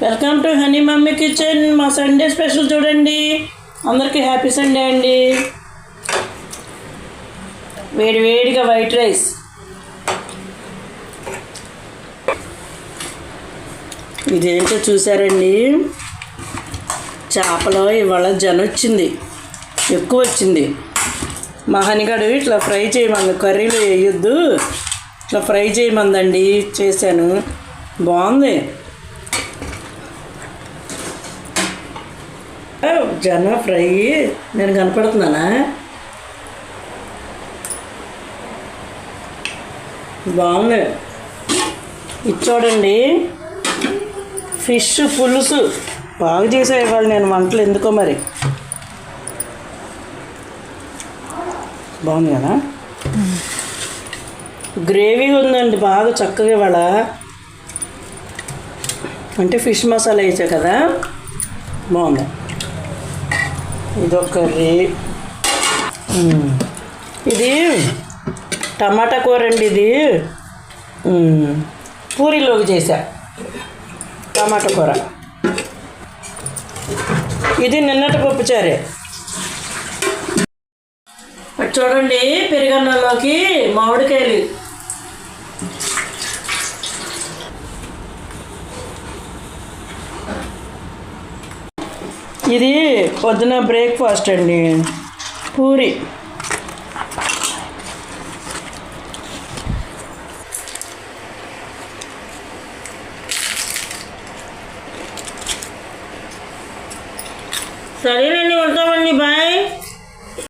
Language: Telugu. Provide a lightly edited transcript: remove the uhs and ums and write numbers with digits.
Welcome to honey mummy kitchen. మా సండే స్పెషల్ చూడండి. అందరికీ హ్యాపీ సండే అండి. వేడి వేడిగా వైట్ రైస్, ఇదేంటో చూసారండి. చేపలో ఇవాళ వచ్చింది, ఎక్కువ వచ్చింది. మా హనిగాడు ఇట్లా ఫ్రై చేయమంది, కర్రీలో వేయొద్దు, ఇట్లా ఫ్రై చేయమందండి. చేశాను, బాగుంది. జన ఫ్రై. నేను కనపడుతున్నానా? బాగుంది. ఇది చూడండి, ఫిష్ పులుసు. బాగా చేసా ఇవాళ నేను వంటలు, ఎందుకో మరి. బాగుంది కదా, గ్రేవీ ఉందండి బాగా చక్కగా ఇవాళ. అంటే ఫిష్ మసాలా వేసా కదా, బాగుంది. ఇదొక కర్రీ. ఇది టమాటా కూర అండి. ఇది పూరీలోకి చేసా టమాటా కూర. ఇది నిన్నటి పప్పుచారే. చూడండి, పెరుగన్నంలోకి మామిడికాయలు. ఇది పొద్దున బ్రేక్ఫాస్ట్ అండి, పూరి. సరేనండి, ఉంటాను.